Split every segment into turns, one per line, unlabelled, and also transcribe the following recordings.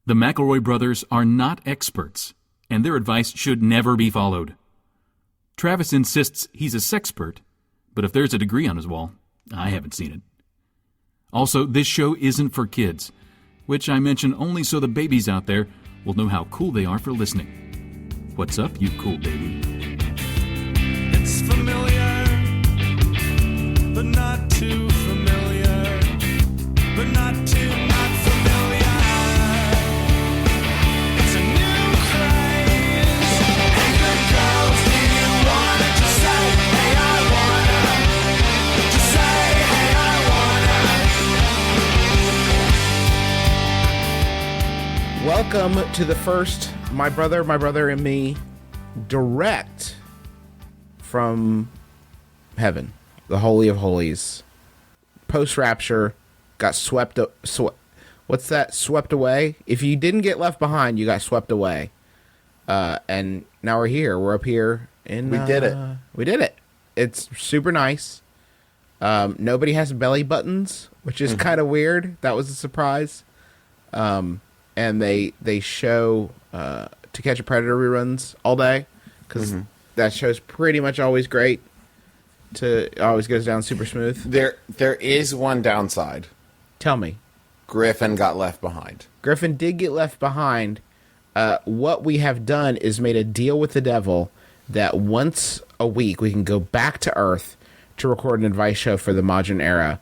The McElroy brothers are not experts, and their advice should never be followed. Travis insists he's a sexpert, but if there's a degree on his wall, I haven't seen it. Also, this show isn't for kids, which I mention only so the babies out there will know how cool they are for listening. What's up, you cool baby?
It's familiar, but not too familiar, but not too not familiar. It's a new craze. Hey, good girls, do you wanna just say, hey, I wanna? Just say, hey, I wanna.
Welcome to the first My Brother, and Me direct from heaven, the Holy of Holies. Post-rapture, got swept away? If you didn't get left behind, you got swept away. And now we're here. We're up here. And
we did it.
We did it. It's super nice. Nobody has belly buttons, which is kind of weird. That was a surprise. And they show To Catch a Predator reruns all day, because that show's pretty much always great. It always goes down super smooth.
There is one downside.
Tell me.
Griffin got left behind.
Griffin did get left behind. What we have done is made a deal with the devil that once a week we can go back to Earth to record an advice show for the modern era.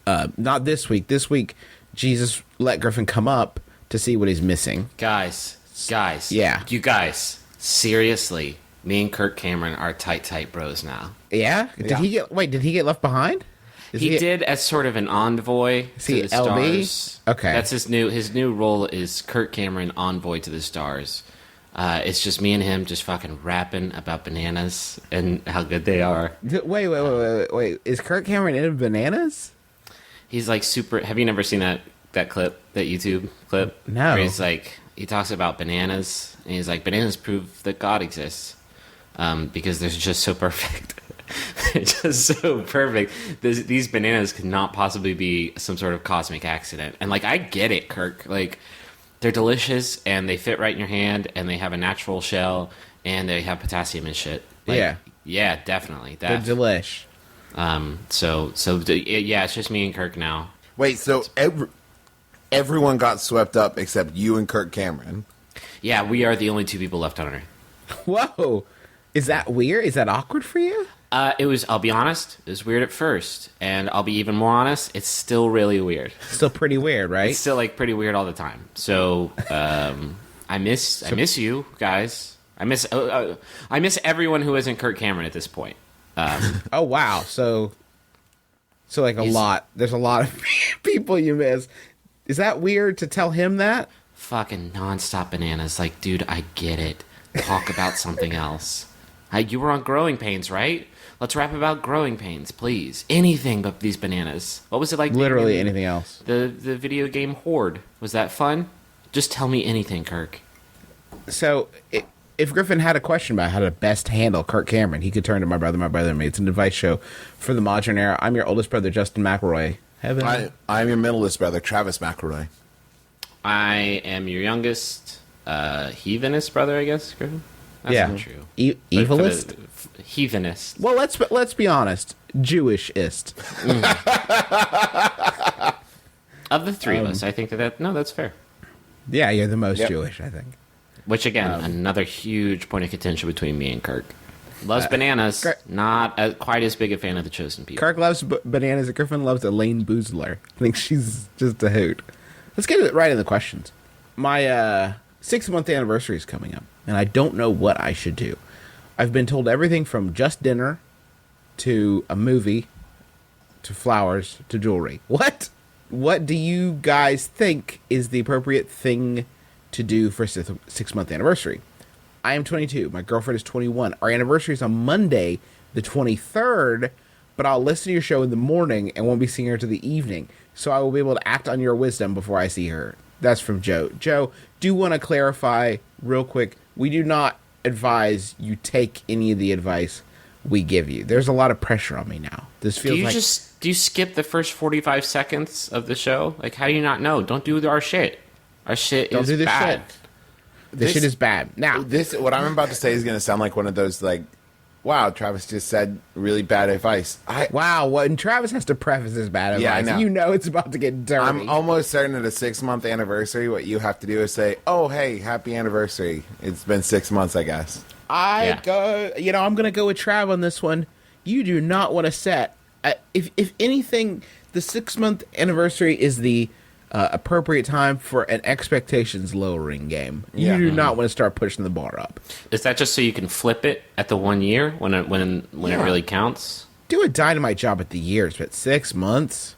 Not this week. This week, Jesus let Griffin come up to see what he's missing.
Guys.
Yeah.
You guys, seriously, me and Kirk Cameron are tight bros now.
Yeah? Did he get left behind?
He did as sort of an envoy to the
LB?
stars.
Okay.
That's his new role is Kirk Cameron, envoy to the stars. It's just me and him just fucking rapping about bananas and how good they are.
Wait. Is Kirk Cameron in Bananas?
He's like super. Have you never seen that clip, that YouTube clip?
No.
Where he's like, he talks about bananas, and he's like, bananas prove that God exists, because they're just so perfect. They're just so perfect. These bananas could not possibly be some sort of cosmic accident. And like, I get it, Kirk. Like, they're delicious, and they fit right in your hand, and they have a natural shell, and they have potassium and shit. Like, yeah, definitely.
They're delish.
Yeah, it's just me and Kirk now.
Wait, so everyone got swept up except you and Kirk Cameron.
Yeah, we are the only two people left on Earth.
Whoa. Is that weird? Is that awkward for you?
I'll be honest, it was weird at first. And I'll be even more honest, it's still really weird.
Still pretty weird, right?
It's still, like, pretty weird all the time. So, I miss you guys. I miss everyone who isn't Kirk Cameron at this point.
Oh, wow. So like there's a lot of people you miss. Is that weird to tell him that?
Fucking nonstop bananas. Like, dude, I get it. Talk about something else. You were on Growing Pains, right? Let's rap about Growing Pains, please. Anything but these bananas. What was it like?
Literally anything else.
The video game Horde. Was that fun? Just tell me anything, Kirk.
So, if Griffin had a question about how to best handle Kirk Cameron, he could turn to My Brother, and Me. It's an advice show for the modern era. I'm your oldest brother, Justin McElroy.
I'm your middleest brother, Travis McElroy.
I am your youngest, heathenist brother, I guess, Griffin? That's not true.
Evilist?
Heathenist.
Well, let's be honest. Jewishist.
Of the three of us, I think that's fair.
Yeah, you're the most Jewish, I think.
Which, again, another huge point of contention between me and Kirk. Loves bananas, not quite as big a fan of the Chosen People.
Kirk loves bananas, and Griffin loves Elaine Boozler. I think she's just a hoot. Let's get it right in the questions. My 6-month anniversary is coming up, and I don't know what I should do. I've been told everything from just dinner to a movie to flowers to jewelry. What do you guys think is the appropriate thing to do for a 6-month anniversary? I am 22. My girlfriend is 21. Our anniversary is on Monday, the 23rd, but I'll listen to your show in the morning and won't be seeing her till the evening. So I will be able to act on your wisdom before I see her. That's from Joe. Joe, do want to clarify real quick. We do not advise you take any of the advice we give you. There's a lot of pressure on me now. This feels
do you skip the first 45 seconds of the show? Like, how do you not know? Don't do our shit. Our shit
Don't
is
do this
bad.
shit. This shit is bad. Now,
This what I'm about to say is going to sound like one of those like, wow, Travis just said really bad advice.
wow, when Travis has to preface his bad
Yeah, I
advice,
know.
you know it's about to get dirty.
I'm almost certain at a 6-month anniversary, what you have to do is say, "Oh, hey, happy anniversary! It's been 6 months, I guess."
Yeah.
I'm going to go with Trav on this one. You do not want to set, if anything, the 6-month anniversary is the appropriate time for an expectations lowering game.
Yeah.
You do not want to start pushing the bar up.
Is that just so you can flip it at the 1 year when it really counts?
Do a dynamite job at the years, but 6 months?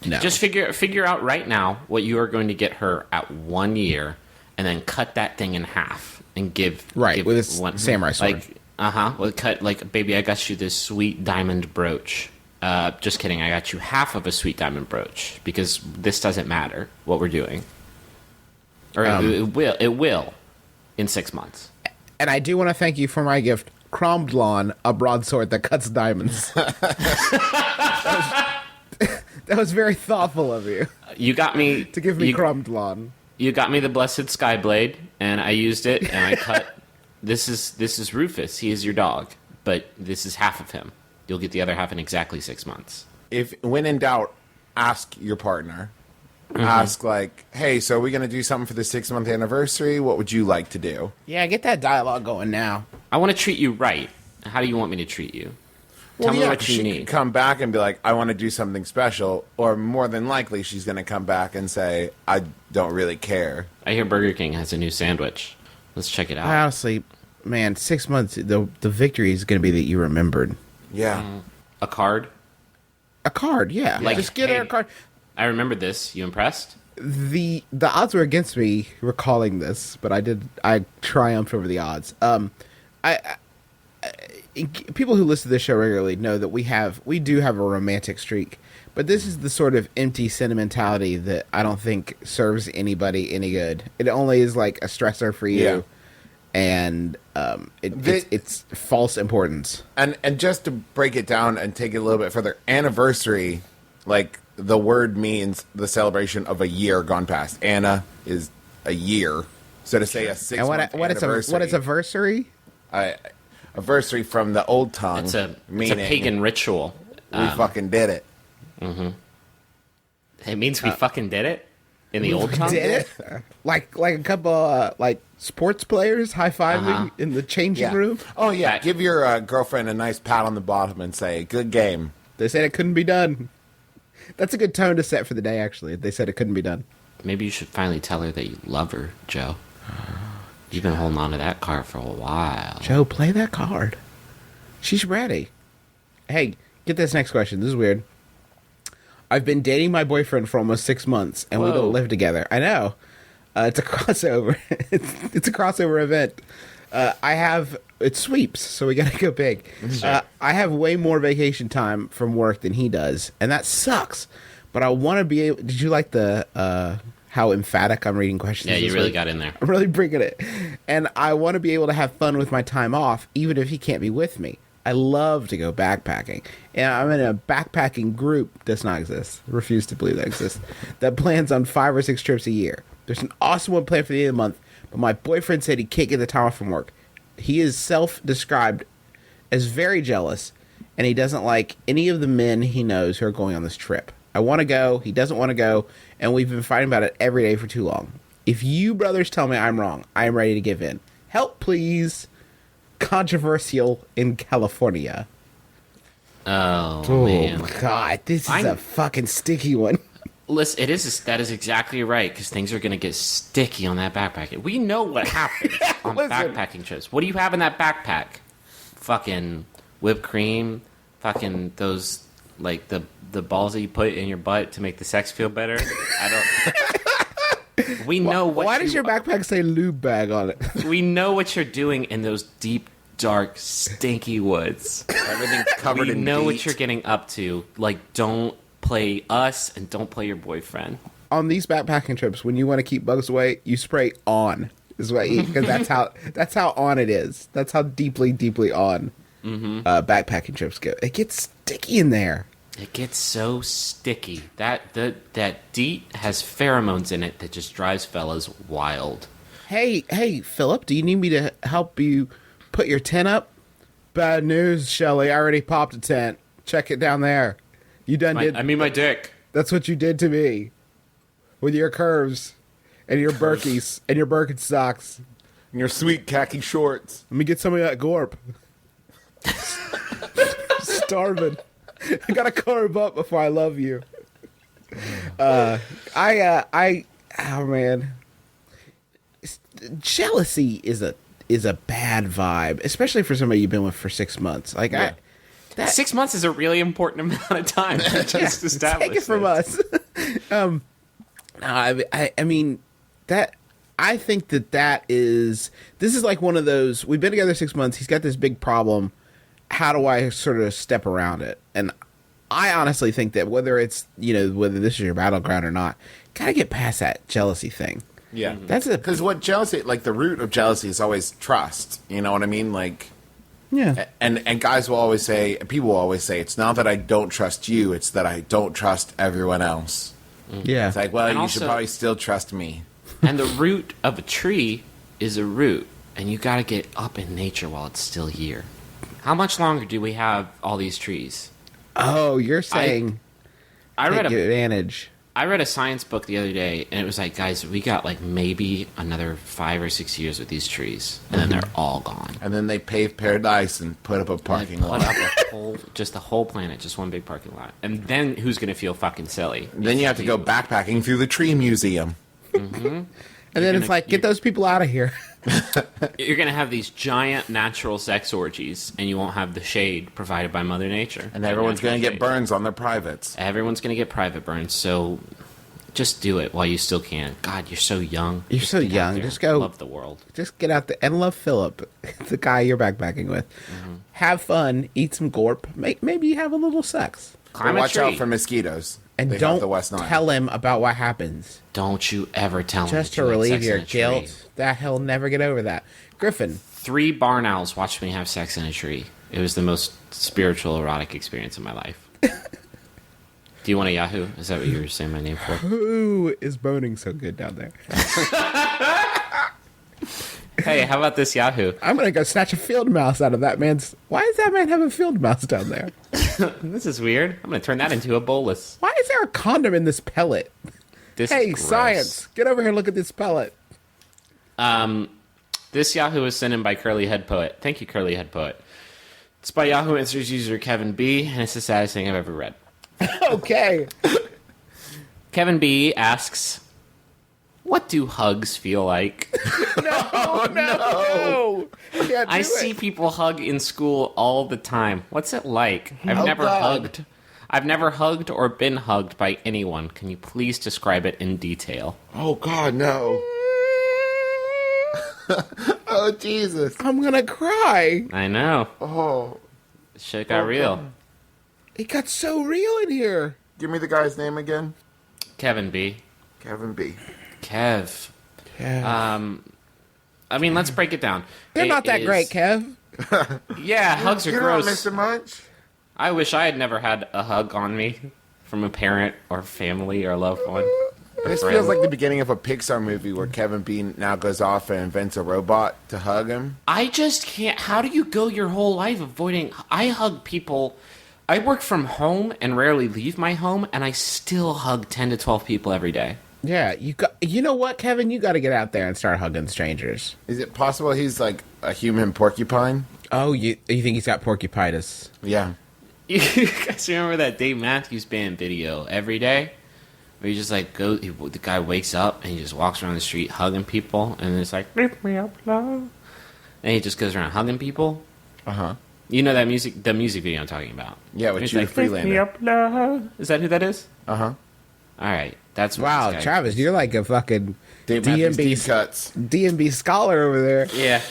No.
Just figure out right now what you are going to get her at 1 year, and then cut that thing in half and give
with a samurai sword.
Like well, cut like, baby, I got you this sweet diamond brooch. Just kidding. I got you half of a sweet diamond brooch because this doesn't matter what we're doing, or it will in 6 months.
And I do want to thank you for my gift, Cromdlon, a broadsword that cuts diamonds. That was very thoughtful of you
You got me
to give me
you,
Cromdlon.
You got me the blessed Skyblade, and I used it, and I cut. This is Rufus. He is your dog, but this is half of him. You'll get the other half in exactly 6 months.
If when in doubt, ask your partner. Ask like, "Hey, so are we going to do something for the 6-month anniversary? What would you like to do?"
Yeah, get that dialogue going now.
I want to treat you right. How do you want me to treat you?
Well,
Tell me what
she
you
could
need.
come back and be like, "I want to do something special," or more than likely, she's going to come back and say, "I don't really care."
I hear Burger King has a new sandwich. Let's check it out.
Honestly, man, 6 months, the victory is going to be that you remembered.
Yeah.
A card?
A card, yeah.
Like,
Just get her a
hey,
card.
I remembered this. You impressed?
The odds were against me recalling this, but I triumphed over the odds. People who listen to this show regularly know that we do have a romantic streak, but this is the sort of empty sentimentality that I don't think serves anybody any good. It only is like a stressor for you,
Yeah.
and it's false importance.
And just to break it down and take it a little bit further, anniversary, like the word means the celebration of a year gone past. Anna is a year, so to say a 6-month
And what is anniversary?
Anniversary from the old tongue.
It's a
meaning
pagan ritual.
We fucking did it.
It means we fucking did it in the old tongue.
Did it? Like a couple like sports players high fiving in the changing room.
Oh yeah.
That-
Give your girlfriend a nice pat on the bottom and say, "Good game."
They said it couldn't be done. That's a good tone to set for the day, actually. They said it couldn't be done.
Maybe you should finally tell her that you love her, Joe. You've been holding on to that card for a while.
Joe, play that card. She's ready. Hey, get this next question. This is weird. I've been dating my boyfriend for almost 6 months, and we
Whoa.
don't live together. I know. It's a crossover. it's a crossover event. It sweeps, so we gotta go big.
Sure.
I have way more vacation time from work than he does, and that sucks. But I want to be able. Did you like the how emphatic I'm reading questions?
Yeah, you
this
really
week?
got in there.
I'm really bringing it, and I want to be able to have fun with my time off, even if he can't be with me. I love to go backpacking, and I'm in a backpacking group. Does not exist. Refuse to believe that exists. That plans on 5 or 6 trips a year. There's an awesome one planned for the end of the month, but my boyfriend said he can't get the time off from work. He is self-described as very jealous, and he doesn't like any of the men he knows who are going on this trip. I want to go, he doesn't want to go, and we've been fighting about it every day for too long. If you brothers tell me I'm wrong, I am ready to give in. Help, please. Controversial in California.
Oh, man.
God, this is a fucking sticky one.
Listen, that is exactly right, because things are going to get sticky on that backpack. We know what happens on
Listen.
backpacking trips. What do you have in that backpack? Fucking whipped cream, fucking those, like, the balls that you put in your butt to make the sex feel better. We know what
Why does your backpack say lube bag on it?
We know what you're doing in those deep, dark, stinky woods.
Everything covered
We
in
know what
DEET.
you're getting up to. Like, don't play us and don't play your boyfriend.
On these backpacking trips, when you want to keep bugs away, you spray on. Is what because that's how on it is. That's how deeply on backpacking trips go. It gets sticky in there.
It gets so sticky. That DEET has pheromones in it that just drives fellas wild.
Hey, Philip, do you need me to help you put your tent up? Bad news, Shelly. I already popped a tent. Check it down there. You done did.
My dick.
That's what you did to me. With your curves and your Berkeys and your Birkenstocks.
And your sweet khaki shorts.
Let me get some of that GORP. Starving. I gotta carb up before I love you. Oh man. Jealousy is a bad vibe, especially for somebody you've been with for 6 months. Like
Yeah. 6 months is a really important amount of time to just establish.
Take it from us. I mean that. I think that is. This is like one of those. We've been together 6 months. He's got this big problem. How do I sort of step around it? And I honestly think that whether it's whether this is your battleground or not, gotta get past that jealousy thing.
Yeah.
That's a
Because what jealousy, like the root of jealousy is always trust. You know what I mean? Like,
yeah.
and guys will always say, people will always say, it's not that I don't trust you, it's that I don't trust everyone else.
Yeah.
It's like, well,
And
you should
also-
probably still trust me.
And the root of a tree is a root, and you got to get up in nature while it's still here. How much longer do we have all these trees?
Oh, you're saying
I read
take advantage.
I read a science book the other day, and it was like, guys, we got like maybe another 5 or 6 years with these trees, and then they're all gone.
And then they pave paradise and put up a parking
Put
lot.
up just the whole planet, just one big parking lot. And then who's going to feel fucking silly?
Then you have to go backpacking through the tree museum.
And then it's like, get those people out of here.
You're going to have these giant natural sex orgies, and you won't have the shade provided by Mother Nature.
And everyone's going to get
shade.
burns on their privates.
Everyone's going to get private burns, so just do it while you still can. God, you're so young.
You're
Just
so
get out
young.
there
Just
and
go.
love the world.
Just get out there and love Philip, the guy you're backpacking with. Have fun, eat some GORP, maybe have a little sex.
Climb
But
a
watch
tree.
out for mosquitoes.
And
They have
don't
the West Nile.
tell him about what happens.
Don't you ever tell him
Just
that
to
you had
relieve
sex
your
in a tree.
guilt. That he'll never get over that. Griffin.
3 barn owls watched me have sex in a tree. It was the most spiritual, erotic experience of my life. Do you want a Yahoo? Is that what you were saying my name for?
Who is boning so good down there?
Hey, how about this Yahoo?
I'm going to go snatch a field mouse out of that man's... Why does that man have a field mouse down there?
This is weird. I'm going to turn that into a bolus.
Why is there a condom in this pellet?
This
Hey,
is gross.
science, get over here and look at this pellet.
This Yahoo was sent in by Curly Head Poet. Thank you, Curly Head Poet. It's by Yahoo Answers user Kevin B, and it's the saddest thing I've ever read.
Okay.
Kevin B asks, what do hugs feel like?
No. Can't
I
do
see
it.
people hug in school all the time. What's it like? I've never
God.
hugged. I've never hugged or been hugged by anyone. Can you please describe it in detail?
Oh, God, no. Oh, Jesus.
I'm going to cry.
I know.
Oh.
Shit got real.
It got so real in here.
Give me the guy's name again.
Kevin B.
Kevin B.
Kev.
Yeah.
I mean, let's break it down.
They're
It
not that
is-
great, Kev.
Yeah, hugs are
You're
gross.
not missing much.
I wish I had never had a hug on me from a parent or family or loved one. or
This
friend.
feels like the beginning of a Pixar movie where Kevin B now goes off and invents a robot to hug him.
I just can't. How do you go your whole life avoiding? I hug people. I work from home and rarely leave my home, and I still hug 10 to 12 people every day.
Yeah, you know what, Kevin? You got to get out there and start hugging strangers.
Is it possible he's like a human porcupine?
Oh, you think he's got porcupitis?
Yeah.
You guys remember that Dave Matthews Band video every day? Where you just like the guy wakes up and he just walks around the street hugging people, and it's like, lift me up, love. And he just goes around hugging people.
Uh-huh.
You know the music video I'm talking about.
Yeah, with
He's
Judy
like, lift me
Freelander.
up, love. Is that who that is?
Uh-huh.
All right, that's what
Wow,
this guy-
Travis, you're like a fucking
Dave Matthews deep
DMB
cuts.
DMB scholar over there.
Yeah.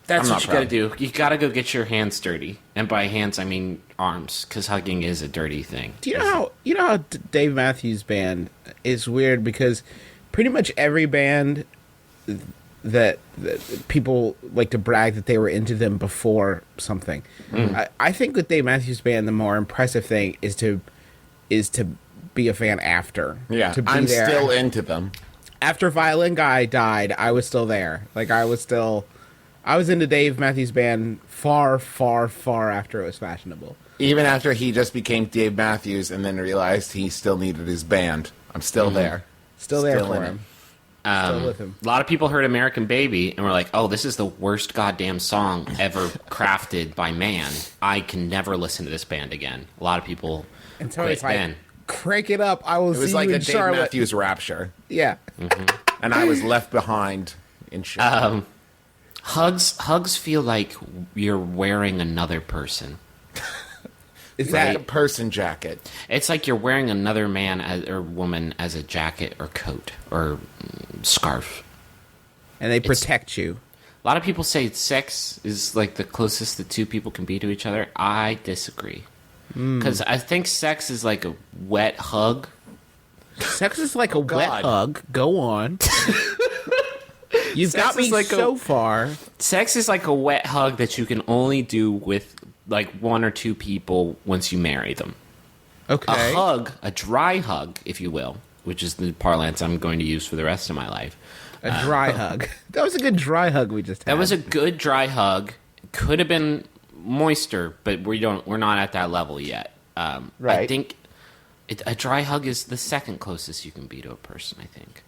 That's
I'm
what
not
you gotta do. You gotta go get your hands dirty. And by hands, I mean arms, because hugging is a dirty thing.
Do you know how Dave Matthews Band is weird because pretty much every band that people like to brag that they were into them before something. I think with Dave Matthews Band, the more impressive thing is to be a fan after.
Yeah,
to be
I'm
there.
still into them.
After Violin Guy died, I was still there. Like I was into Dave Matthews Band far, far, far after it was fashionable.
Even after he just became Dave Matthews and then realized he still needed his band, I'm still there.
Still there
Still
for
in
him. Still with him.
A lot of people heard American Baby and were like, oh, this is the worst goddamn song ever crafted by man. I can never listen to this band again. A lot of people
And
quit
Tony's like,
then.
crank it up. I will
It was
see
like
you
a
in
Dave
Charlotte.
Matthews rapture,
Yeah.
and I was left behind in shit.
Hugs feel like you're wearing another person.
Is
Like
that
a person jacket.
It's like you're wearing another man or woman as a jacket or coat or scarf.
and they protect you.
A lot of people say sex is like the closest the two people can be to each other. I disagree. Because I think sex is like a wet hug.
Sex is like a wet
God.
hug. Go on. You've
Sex
got me
is like
so far.
Sex is like a wet hug that you can only do with like one or two people once you marry them.
Okay.
A hug, a dry hug, if you will, which is the parlance I'm going to use for the rest of my life.
A dry hug. That was a good dry hug we just had.
That was a good dry hug. Could have been moister, but we're not at that level yet. I
Right.
think a dry hug is the second closest you can be to a person, I think.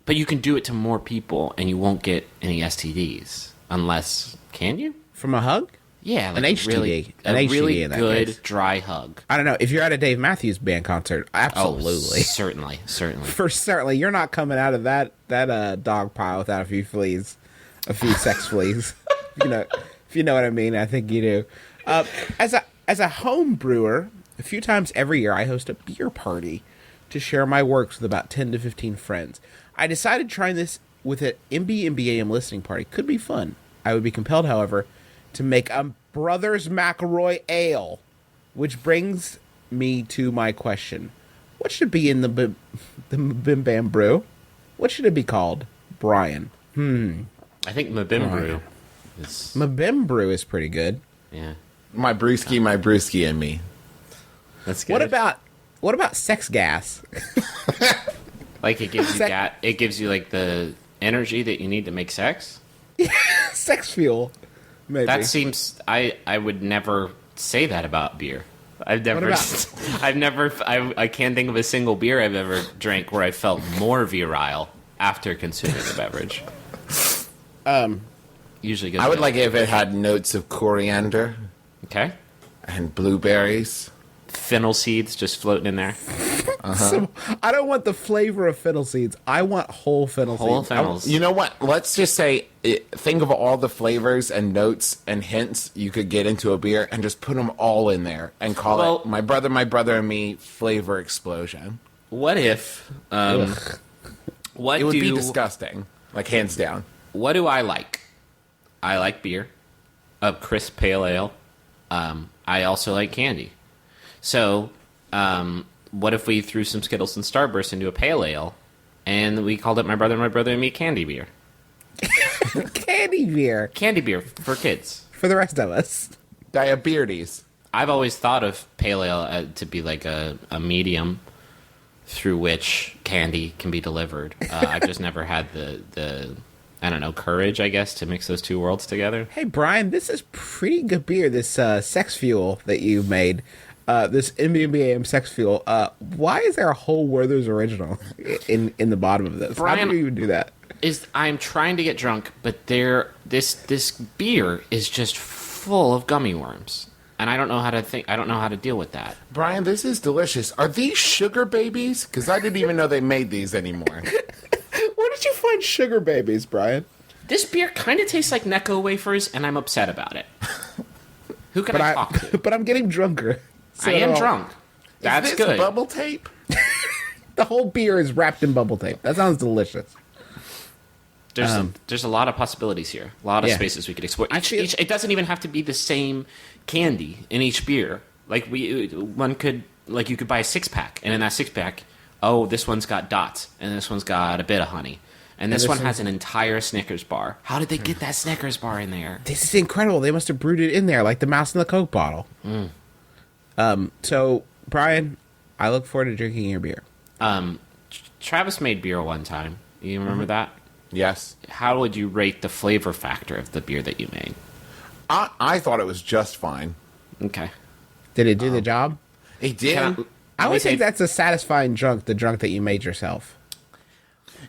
But you can do it to more people, and you won't get any STDs. Unless, can you?
from a hug.
Yeah, like
An HTD.
Really,
An
a
HTD
really
in that
good
case.
dry hug.
I don't know if you're at a Dave Matthews Band concert. Absolutely,
Certainly.
for certainly, you're not coming out of that dog pile without a few fleas, a few sex fleas. If you know what I mean. I think you do. As a home brewer, a few times every year I host a beer party to share my works with about 10 to 15 friends. I decided trying this with an MBMBaM listening party could be fun. I would be compelled, however, to make a Brothers McElroy Ale, which brings me to my question. What should be in the Bim Bam Brew? What should it be called, Brian?
I think MBMBaM brew is...
Bim Brew is pretty good.
Yeah.
My brewski, and me.
That's good.
What about sex gas?
Like, it gives you
Sec-
it gives you, like, the energy that you need to make sex?
Sex fuel, maybe.
That seems... I would never say that about beer. I've never... I can't think of a single beer I've ever drank where I felt more virile after consuming the beverage. Usually goes
I would
the-
like it if it had notes of coriander
Okay.
and blueberries.
Fennel seeds just floating in there.
So, I don't want the flavor of fennel seeds. I want whole fennel
Whole
seeds.
fennels.
You know what? Let's just say, think of all the flavors and notes and hints you could get into a beer and just put them all in there and call
Well-
it my brother, and me flavor explosion.
What if... what
It would
do...
be disgusting. Like, hands down.
What do I like? I like beer, a crisp pale ale. I also like candy. So, what if we threw some Skittles and Starburst into a pale ale, and we called it my brother, and me Candybeer?
Candy beer
Candybeer for kids.
for the rest of us.
Diabetes.
I've always thought of pale ale to be like a medium through which candy can be delivered. I've just never had the I don't know, courage, I guess, to mix those two worlds together.
Hey, Brian, this is pretty good beer, this sex fuel that you made. This MBMBaM sex fuel. Why is there a whole Werther's original in the bottom of this? How
Brian-
do you even do that?
I'm trying to get drunk, but this beer is just full of gummy worms. And I don't know how to deal with that.
Brian, this is delicious. Are these sugar babies? Because I didn't even know they made these anymore.
Where did you find sugar babies, Brian?
This beer kind of tastes like Necco wafers, and I'm upset about it. Who can I talk to?
But I'm getting drunker. So
I am drunk. That's
is this
good.
bubble tape?
The whole beer is wrapped in bubble tape. That sounds delicious.
There's a lot of possibilities here. A lot of
Yeah.
spaces we could explore.
I feel-
It doesn't even have to be the same candy in each beer. Like you could buy a 6-pack, and in that 6-pack, oh, this one's got dots, and this one's got a bit of honey, And this
this
one
one-
has an entire Snickers bar. How did they get that Snickers bar in there?
This is incredible. They must have brewed it in there like the mouse in the Coke bottle. So, Brian, I look forward to drinking your beer.
Travis made beer one time. You remember that?
Yes.
How would you rate the flavor factor of the beer that you made?
I thought it was just fine.
Okay.
Did it do the job?
It did.
I would
me
think
say-
that's a satisfying drunk, the drunk that you made yourself.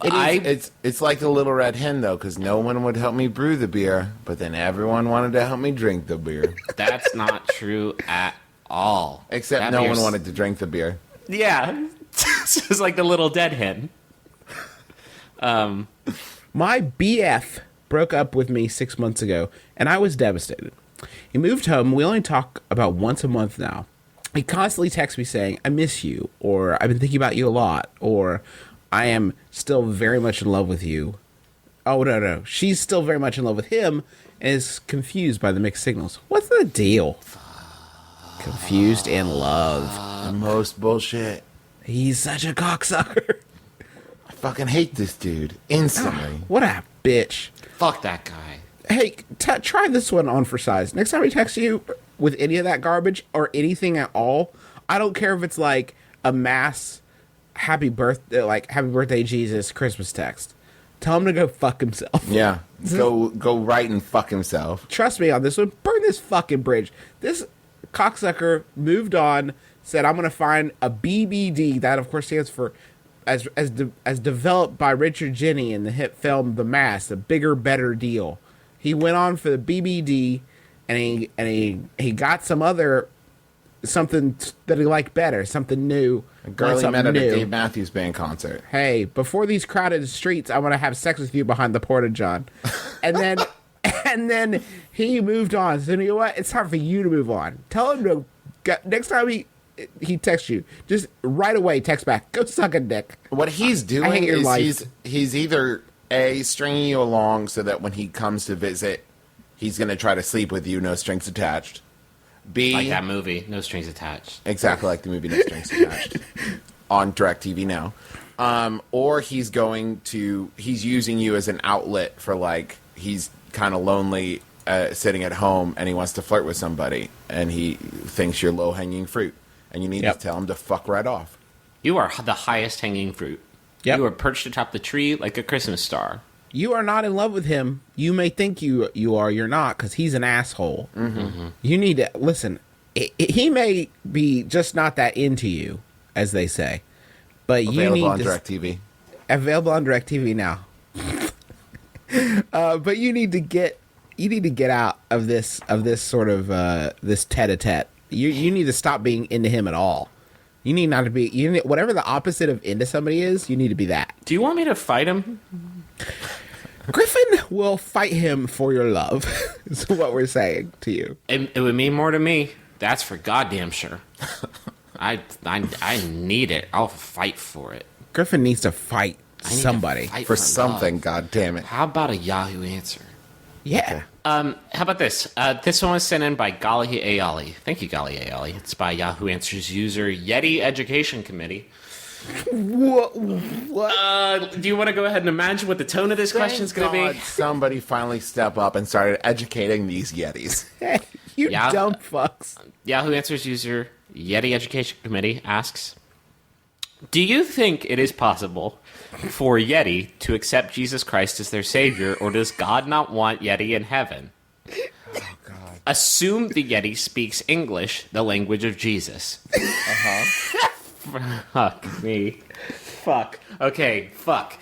It's like the little red hen though, because no one would help me brew the beer, but then everyone wanted to help me drink the beer,
That's not true at all.
except
That
no
beer's-
one wanted to drink the beer.
Yeah. It's like the little dead hen.
My BF broke up with me 6 months ago, and I was devastated. He moved home. We only talk about once a month now. He constantly texts me saying, I miss you, or I've been thinking about you a lot, or I am still very much in love with you. Oh, no. She's still very much in love with him and is confused by the mixed signals. What's the deal? Confused in love.
The most bullshit.
He's such a cocksucker.
I fucking hate this dude instantly.
What a bitch.
Fuck that guy.
Hey, try this one on for size. Next time he texts you with any of that garbage or anything at all, I don't care if it's like a mass happy birthday Jesus Christmas text. Tell him to go fuck himself.
Yeah, go right and fuck himself.
Trust me on this one. Burn this fucking bridge. This cocksucker moved on, said I'm gonna find a BBD. That of course stands for as developed by Richard Jenney in the hit film The Mask, the bigger, better deal. He went on for the BBD, and he got something that he liked better, something new.
A girl he
something
met at a
new.
Dave Matthews Band concert.
Hey, before these crowded streets, I want to have sex with you behind the porta john. And then and then he moved on. So you know what? It's time for you to move on. Tell him to next time he texts you, just right away text back. Go suck a dick.
What he's
I
doing
hate your
is
life.
he's either A, stringing you along so that when he comes to visit, he's going to try to sleep with you, no strings attached. B,
Like that movie, No Strings Attached.
exactly like the movie No Strings Attached on DirecTV now. Or he's using you as an outlet for like, he's kind of lonely sitting at home and he wants to flirt with somebody and he thinks you're low-hanging fruit and you need
Yep.
to tell him to fuck right off.
You are the highest hanging fruit.
Yep.
You are perched atop the tree like a Christmas star.
You are not in love with him. You may think you are. You're not, because he's an asshole. Mm-hmm. You need to listen. He may be just not that into you, as they say, but you
Available
need
on
to
DirecTV.
available on DirecTV now. But you need to get out of this sort of this tete-a-tete. You need to stop being into him at all. You need not to be. Whatever the opposite of into somebody is, you need to be that.
Do you want me to fight him?
Griffin will fight him for your love. Is what we're saying to you.
It would mean more to me. That's for goddamn sure. I need it. I'll fight for it.
Griffin needs to fight
I need to
somebody.
fight
For
love.
something, god damn it.
How about a Yahoo answer?
Yeah.
How about this? This one was sent in by Gali Ayali. Thank you, Gali Ayali. It's by Yahoo Answers user Yeti Education Committee.
What?
Do you want to go ahead and imagine what the tone of this question is going to
God,
be?
somebody finally step up and started educating these Yetis.
You
Yeah.
dumb fucks.
Yahoo Answers user Yeti Education Committee asks, do you think it is possible for Yeti to accept Jesus Christ as their savior, or does God not want Yeti in heaven?
Oh, God.
Assume the Yeti speaks English, the language of Jesus.
Uh-huh.
Fuck me. Fuck. Okay, fuck.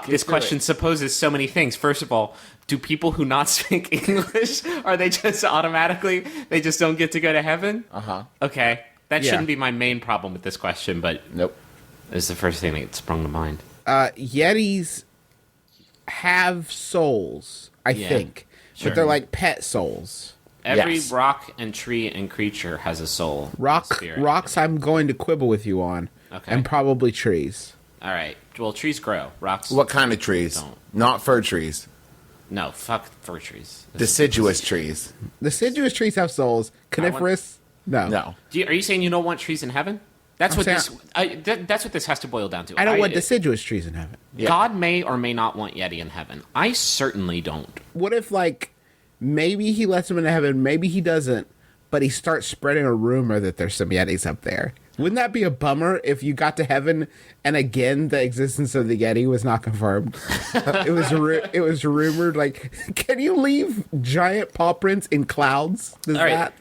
This question supposes so many things. First of all, do people who not speak English, are they just automatically, they just don't get to go to heaven?
Uh-huh.
Okay. That
Yeah.
shouldn't be my main problem with this question, but
Nope.
it's the first thing that sprung to mind.
Yetis have souls, I
Yeah,
think,
sure.
but they're like pet souls.
Every
Yes.
rock and tree and creature has a soul. Spirit.
Rocks I'm going to quibble with you on,
Okay.
and probably trees.
All right. Well, trees grow. Rocks.
What kind of trees?
Don't.
Not fir trees.
No, fuck fir trees.
Deciduous trees.
Deciduous trees have souls. Coniferous, no.
No.
Are you saying you don't want trees in heaven? That's what
saying-
that's what this has to boil down to.
I don't want deciduous trees in heaven.
God may or may not want Yeti in heaven. I certainly don't.
What if, like, maybe he lets him into heaven, maybe he doesn't, but he starts spreading a rumor that there's some Yetis up there? Wouldn't that be a bummer if you got to heaven and again the existence of the Yeti was not confirmed? it was rumored. Like, can you leave giant paw prints in clouds? Does
All right.
that?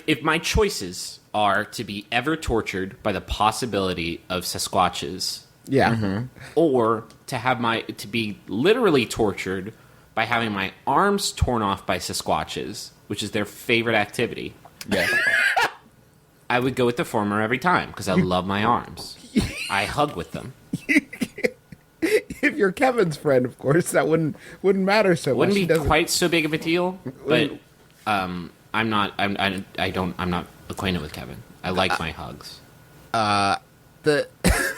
If my choices are to be ever tortured by the possibility of Sasquatches,
Yeah.
or to be literally tortured by having my arms torn off by Sasquatches, which is their favorite activity,
Yeah.
I would go with the former every time because I love my arms. I hug with them.
If you're Kevin's friend, of course, that wouldn't matter so
Wouldn't
much. He
be
doesn't-
quite so big of a deal, but I'm not acquainted with Kevin. I like my hugs.
the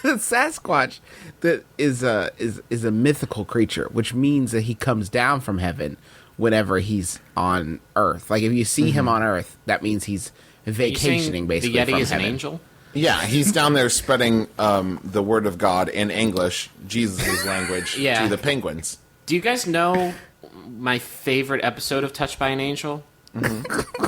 Sasquatch that is a mythical creature, which means that he comes down from heaven whenever he's on Earth. Like if you see him on Earth, that means he's
Are you saying
vacationing basically.
the Yeti
from
is an
heaven.
angel?
Yeah, he's down there spreading the word of God in English, Jesus' language,
Yeah.
to the penguins.
Do you guys know my favorite episode of Touched by an Angel?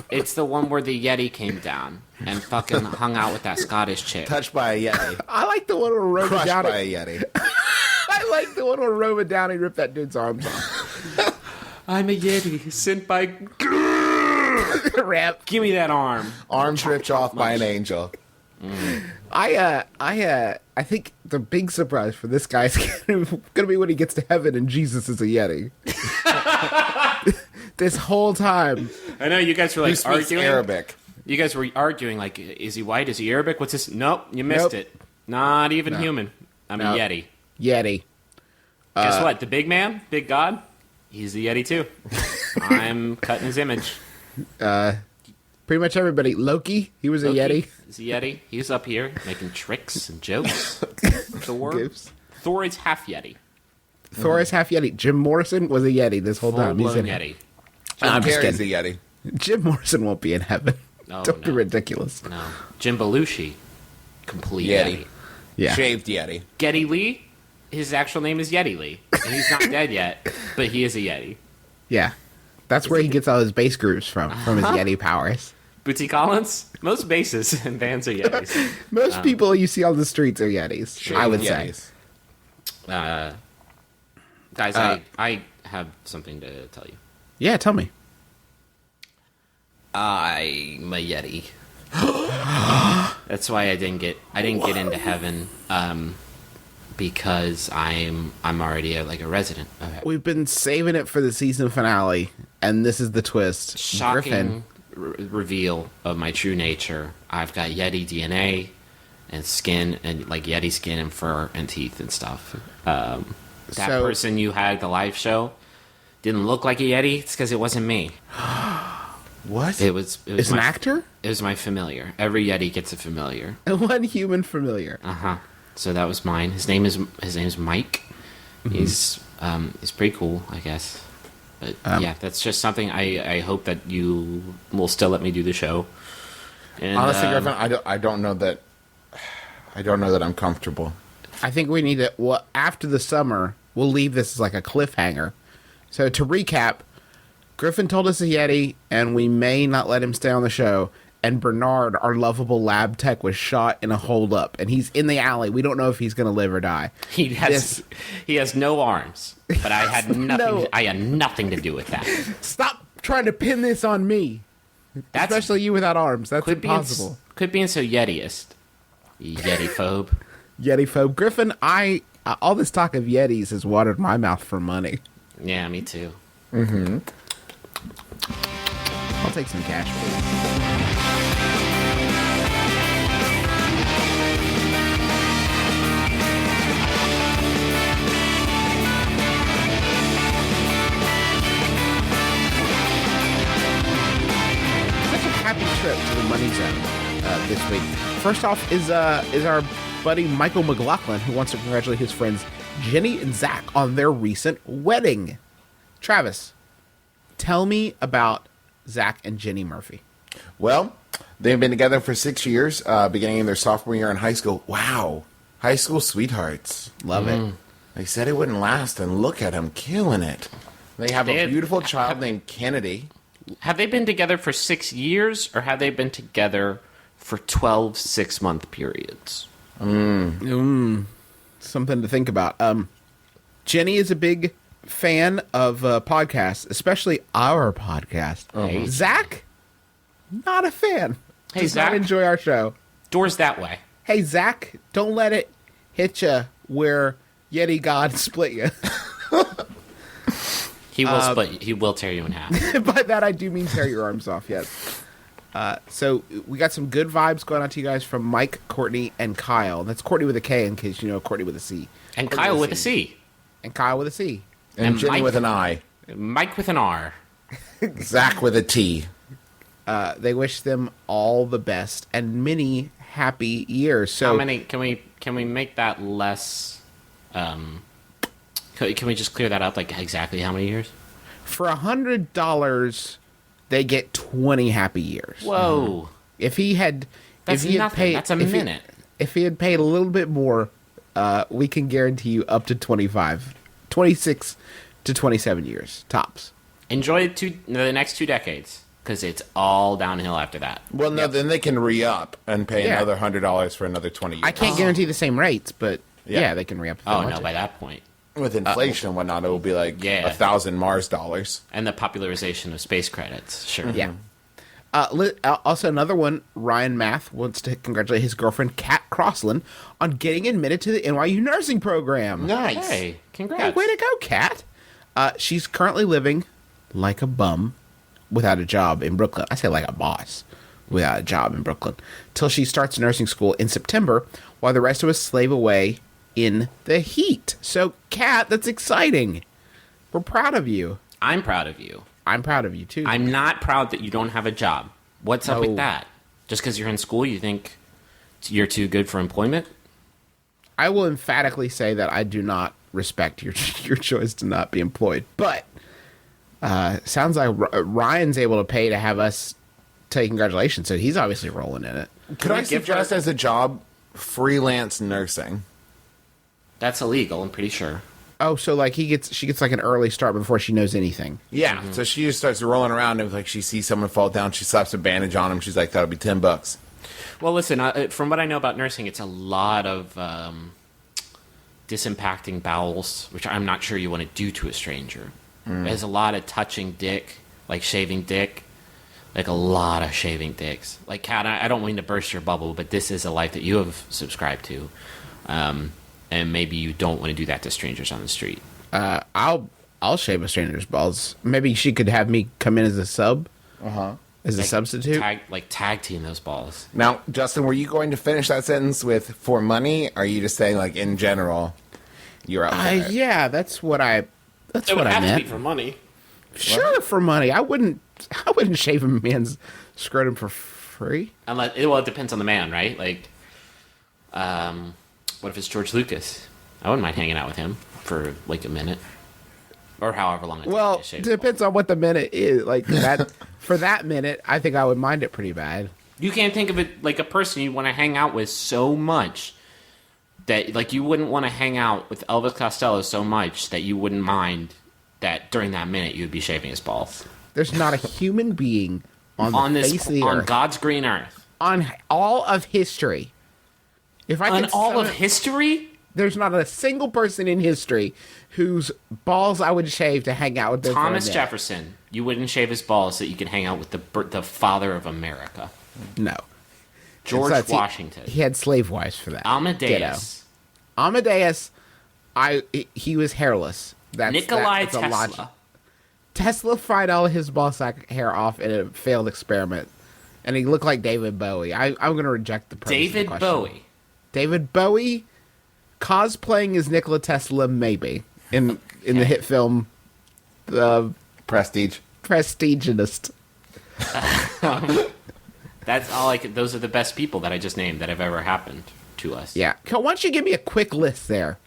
It's the one where the Yeti came down and fucking hung out with that Scottish chick.
Touched by a Yeti.
I like the one where Robert
Crushed
Downey.
by a Yeti.
I like the one where Robert Downey ripped that dude's arms off.
I'm a Yeti sent by.
Rap.
Give me that arm.
Arms ripped off by an angel.
I think the big surprise for this guy is gonna be when he gets to heaven and Jesus is a Yeti. This whole time.
I know you guys were
Who
like
speaks
arguing.
Arabic?
You guys were arguing like, is he white? Is he Arabic? What's this? Nope, you missed
Nope.
it. Not even human. I'm
No.
a Yeti.
Yeti.
Guess what? The big man, big God, he's the Yeti too. I'm cutting his image.
Pretty much everybody. Loki, he was a
Loki
Yeti.
is a Yeti. He's up here making tricks and jokes. Thor.
Gibbs.
Thor is half Yeti.
Thor is half Yeti. Jim Morrison was a Yeti this whole time. He's
Full-blown
in
Yeti.
I'm just
Carrey's
kidding.
a Yeti.
Jim Morrison won't be in heaven.
Oh,
Don't be
no.
ridiculous.
No. Jim Belushi, complete
Yeti.
Yeti.
Yeah.
Shaved Yeti.
Getty Lee, his actual name is Yeti Lee. And he's not dead yet, but he is a Yeti.
Yeah. That's where he gets all his bass grooves from his
Uh-huh.
Yeti powers.
Bootsy Collins, most bases and bands are Yetis.
Most people you see on the streets are Yetis,
Shaved
I would say.
Yetis.
Guys, I have something to tell you.
Yeah, tell me.
I'm a Yeti. That's why I didn't get into heaven, because I'm already a resident of heaven.
We've been saving it for the season finale, and this is the twist.
Shocking reveal of my true nature. I've got Yeti DNA and skin, and like Yeti skin and fur and teeth and stuff. That
So-
person you had at the live show didn't look like a Yeti. It's because it wasn't me.
What?
It was
Is an
my,
actor?
It was my familiar. Every Yeti gets a familiar.
And one human familiar.
So that was mine. His name is Mike.
Mm-hmm.
He's pretty cool, I guess. But yeah, that's just something I hope that you will still let me do the show. And,
Honestly, Griffin, I don't know that. I don't know that I'm comfortable.
I think we need to, well, after the summer, we'll leave this as like a cliffhanger. So to recap, Griffin told us a Yeti, and we may not let him stay on the show. And Bernard, our lovable lab tech, was shot in a holdup, and he's in the alley. We don't know if he's going to live or die.
he has no arms, but I had nothing.
No.
I had nothing to do with that.
Stop trying to pin this on me,
That's
especially you without arms. That's
quit
impossible.
Quit being so Yetiist, Yeti phobe.
Yeti phobe. Griffin, all this talk of Yetis has watered my mouth for money.
Yeah, me too.
I'll take some cash, please. Such a happy trip to the Money Zone this week. First off is our buddy Michael McLaughlin, who wants to congratulate his friends Jenny and Zach on their recent wedding. Travis, tell me about Zach and Jenny Murphy.
Well, they've been together for 6 years, beginning their sophomore year in high school. Wow. High school sweethearts.
Love it.
They said it wouldn't last, and look at them killing it. They have a beautiful child named Kennedy.
Have they been together for 6 years, or have they been together for 12 6-month periods?
Something to think about. Jenny is a big fan of podcasts, especially our podcast.
Hey.
Zach, not a fan.
Hey,
Does
Zach.
not enjoy our show.
Doors that way.
Hey, Zach, don't let it hit you where Yeti God split you.
He will split you. He will tear you in half.
By that, I do mean tear your arms off, yes. So we got some good vibes going on to you guys from Mike, Courtney, and Kyle. That's Courtney with a K in case you know Courtney with a C.
And Kyle with a C.
And Kyle with a C.
And Jenny
Mike-
with an I.
Mike with an R.
Zach with a T.
They wish them all the best and many happy years. So
How many? Can we make that less? Can we just clear that up? Like exactly how many years?
for $100, they get 20 happy years.
Whoa.
If he had,
That's
if he had
nothing.
paid,
That's a
if he-
minute.
if he had paid a little bit more, we can guarantee you up to 26 to 27 years tops.
Enjoy the next 2 decades, because it's all downhill after that.
Well, no, then they can re-up and pay
Yeah.
another $100 for another 20 years.
I can't guarantee the same rates, but
Yeah.
yeah, they can re-up. if they
Oh
want
no!
to.
By that point,
With inflation and whatnot, it will be like
Yeah.
1,000 Mars dollars.
and the popularization of space credits, sure.
Yeah. Also, another one, Ryan Math wants to congratulate his girlfriend, Kat Crossland, on getting admitted to the NYU nursing program.
Nice.
Hey,
Hey,
congrats!
way to go, Kat. She's currently living like a bum without a job in Brooklyn. I say like a boss without a job in Brooklyn. Till she starts nursing school in September, while the rest of us slave away in the heat. So, Kat, that's exciting. We're proud of you.
I'm proud of you.
I'm proud of you, too.
I'm not proud that you don't have a job. What's up
No.
with that? Just because you're in school, you think you're too good for employment?
I will emphatically say that I do not respect your choice to not be employed. But sounds like Ryan's able to pay to have us say congratulations, so he's obviously rolling in it.
Could I suggest as a job, freelance nursing?
That's illegal, I'm pretty sure.
Oh, so like she gets like an early start before she knows anything.
Yeah. So she just starts rolling around and like she sees someone fall down, she slaps a bandage on him. She's like, "That'll be $10."
Well, listen, from what I know about nursing, it's a lot of disimpacting bowels, which I'm not sure you want to do to a stranger. There's a lot of touching dick, like shaving dick, like a lot of shaving dicks. Like, Kat, I don't mean to burst your bubble, but this is a life that you have subscribed to. And maybe you don't want to do that to strangers on the street.
I'll shave a stranger's balls. Maybe she could have me come in as a sub. As a substitute.
Tag team those balls.
Now, Justin, were you going to finish that sentence with "for money"? Or are you just saying like in general, you're out for it?
Yeah, that's what I meant.
for money.
Sure, for money. I wouldn't shave a man's scrotum for free.
It depends on the man, right? Like, what if it's George Lucas? I wouldn't mind hanging out with him for like a minute, or however long it takes
Well,
to shave.
depends on what the minute is. Like that for that minute, I think I would mind it pretty bad.
You can't think of it like a person you want to hang out with so much that, like, you wouldn't want to hang out with Elvis Costello so much that you wouldn't mind that during that minute you would be shaving his balls
There's not a human being on the face of the earth,
God's green earth,
on all of history. If I
on
could
all
sum
of
it-
history.
there's not a single person in history whose balls I would shave to hang out with them for a
Thomas
minute.
Jefferson, you wouldn't shave his balls so that you could hang out with the father of America.
No.
George
Besides,
Washington.
He had slave wives for that.
Amadeus.
Amadeus, he was hairless.
Nikolai
that's a
Tesla.
logic. Tesla fried all his ball sack hair off in a failed experiment, and he looked like David Bowie. I'm going to reject the premise of the
David
question.
Bowie.
David Bowie cosplaying as Nikola Tesla, maybe in the hit film, The
Prestige.
Prestigianist.
That's all I could. Those are the best people that I just named that have ever happened to us.
Yeah. Why don't you give me a quick list there,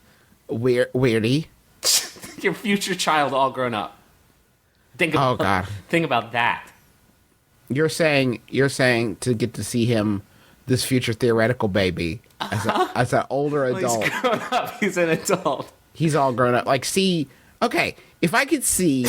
Weirdy?
Your future child all grown up.
Oh, God.
Think about that.
You're saying to get to see him, this future theoretical baby, as an older adult.
He's grown up. He's an adult.
He's all grown up. Like, see, okay, if I could see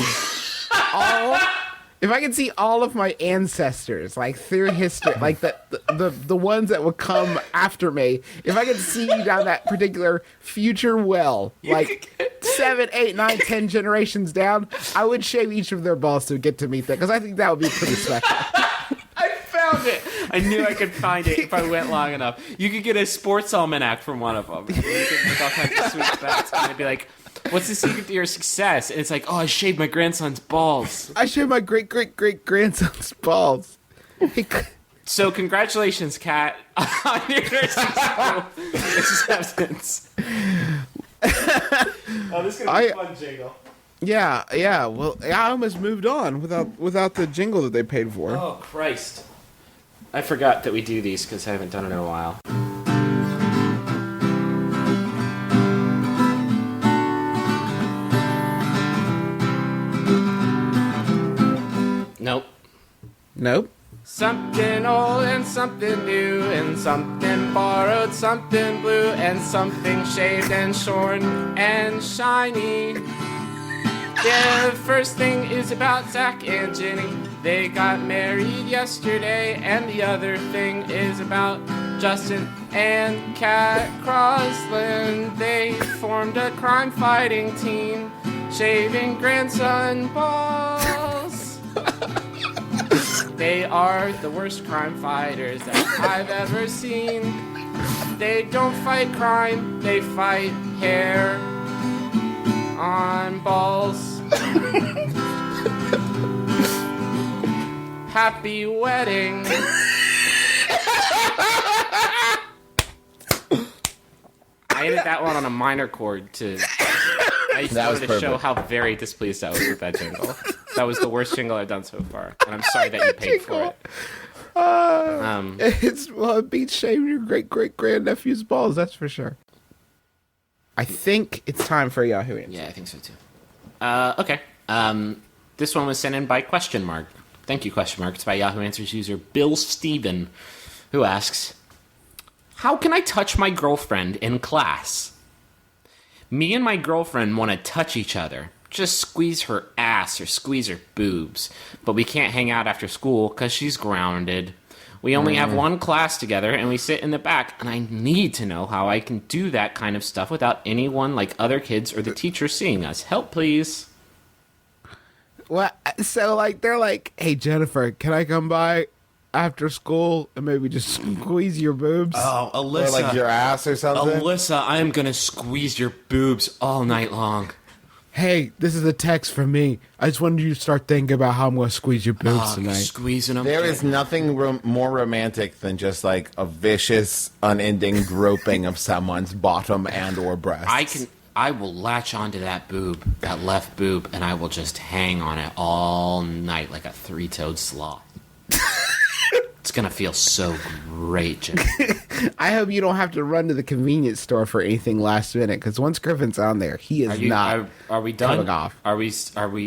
all of my ancestors, like through history, like the ones that would come after me, if I could see down that particular future well, like 7, 8, 9, 10 generations down, I would shave each of their balls to get to meet them, because I think that would be pretty special.
I found it. I knew I could find it if I went long enough. You could get a sports almanac from one of them. You could make all kinds of sweet facts, and they'd be like, "What's the secret to your success?" And it's like, "Oh, I shaved my grandson's balls."
I shaved my great-great-great-grandson's balls.
So congratulations, Kat, on your nursing school acceptance. Oh, this is gonna be a fun jingle.
Yeah. Well, I almost moved on without the jingle that they paid for.
Oh, Christ. I forgot that we do these because I haven't done it in a while.
Nope.
Something old and something new, and something borrowed, something blue, and something shaved and shorn and shiny. The first thing is about Zach and Jenny. They got married yesterday, and the other thing is about Justin and Kat Crosland. They formed a crime-fighting team, shaving grandson balls. They are the worst crime fighters that I've ever seen. They don't fight crime, they fight hair on balls. Happy wedding. I ended that one on a minor chord to... I just wanted to show how very displeased I was with that jingle. That was the worst jingle I've done so far, and I'm sorry that you paid for it.
It beats shaving your great-great-grandnephew's balls, that's for sure. I think it's time for Yahoo Answers.
Yeah, I think so too. Okay. This one was sent in by question mark. Thank you, question mark. It's by Yahoo Answers user Bill Steven, who asks, "How can I touch my girlfriend in class? Me and my girlfriend want to touch each other. Just squeeze her ass or squeeze her boobs. But we can't hang out after school because she's grounded. We only have one class together and we sit in the back. And I need to know how I can do that kind of stuff without anyone like other kids or the teacher seeing us. Help, please."
Well, so like they're like, "Hey Jennifer, can I come by after school and maybe just squeeze your boobs?"
Oh, Alyssa.
Or like your ass or something.
Alyssa, I am going to squeeze your boobs all night long.
"Hey, this is a text from me. I just wanted you to start thinking about how I'm going to squeeze your boobs
Oh,
tonight."
squeezing them.
There is nothing more romantic than just like a vicious, unending groping of someone's bottom and or breasts.
I will latch onto that boob, that left boob, and I will just hang on it all night like a three-toed sloth. It's gonna feel so great, Jim.
I hope you don't have to run to the convenience store for anything last minute, because once Griffin's on there, he is not.
Are we done?
coming off.
Are we?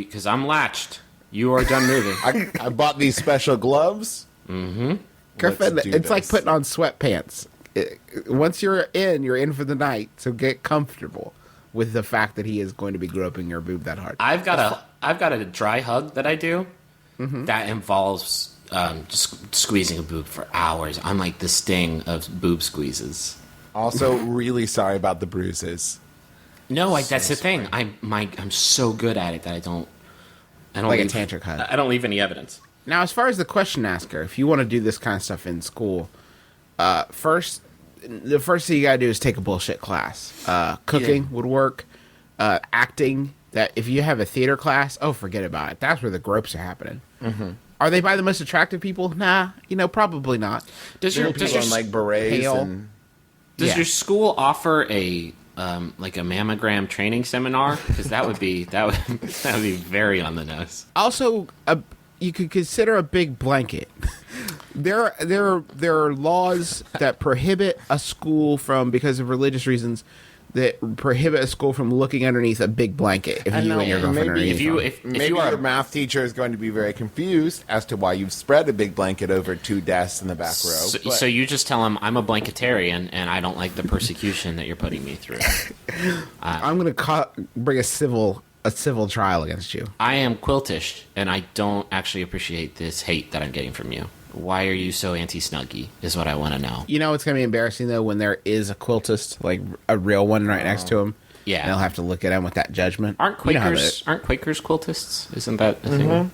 Because I'm latched. You are done moving.
I bought these special gloves.
Griffin,
Let's do
it's like
this.
putting on sweatpants. Once you're in for the night, so get comfortable with the fact that he is going to be groping your boob that hard.
I've got a dry hug that I do that involves just squeezing a boob for hours. I'm like the Sting of boob squeezes.
Also, really sorry about the bruises.
No, that's the thing. I'm so good at it that I don't
Like a
leave,
tantric hug.
I don't leave any evidence.
Now, as far as the question asker, if you want to do this kind of stuff in school, the first thing you gotta do is take a bullshit class. Cooking would work. Acting. That if you have a theater class, forget about it. That's where the gropes are happening. Mm-hmm. Are they by the most attractive people? Nah, probably not.
Does
People in like berets
Pale.
and
Does your school offer a like a mammogram training seminar? Because that would be very on the nose.
Also, you could consider a big blanket. There are laws that prohibit a school from, because of religious reasons, that prohibit a school from looking underneath a big blanket if you and your girlfriend are
maybe
underneath them.
Maybe your math teacher is going to be very confused as to why you've spread a big blanket over 2 desks in the back row.
So you just tell him I'm a Blanketarian and I don't like the persecution that you're putting me through.
I'm going to bring a civil trial against you.
I am quiltish and I don't actually appreciate this hate that I'm getting from you. Why are you so anti-Snuggie is what I want to know.
You know it's going to be embarrassing, though, when there is a quiltist, like a real one right next to him.
Yeah.
And they'll have to look at him with that judgment.
Aren't Quakers quiltists? Isn't that a thing?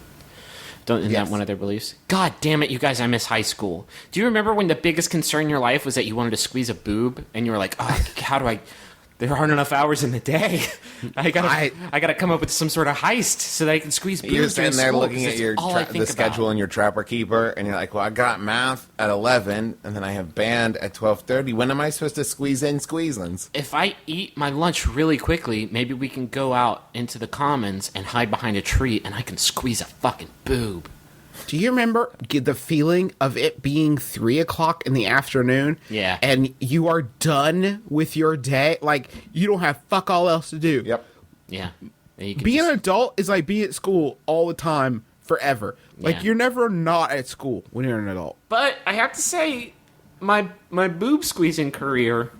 Isn't that one of their beliefs? God damn it, you guys, I miss high school. Do you remember when the biggest concern in your life was that you wanted to squeeze a boob? And you were like, oh, how do I... There aren't enough hours in the day. I gotta come up with some sort of heist so that I can squeeze boobs.
You're sitting there looking at the schedule
about.
in your Trapper Keeper, and you're like, well, I got math at 11, and then I have band at 12:30. When am I supposed to squeeze in squeezlins?
If I eat my lunch really quickly, maybe we can go out into the commons and hide behind a tree, and I can squeeze a fucking boob.
Do you remember the feeling of it being 3 o'clock in the afternoon?
Yeah.
And you are done with your day? Like, you don't have fuck all else to do.
Yep.
Yeah. You can
Being an adult is like being at school all the time, forever. Like,
Yeah.
you're never not at school when you're an adult.
But I have to say, my boob squeezing career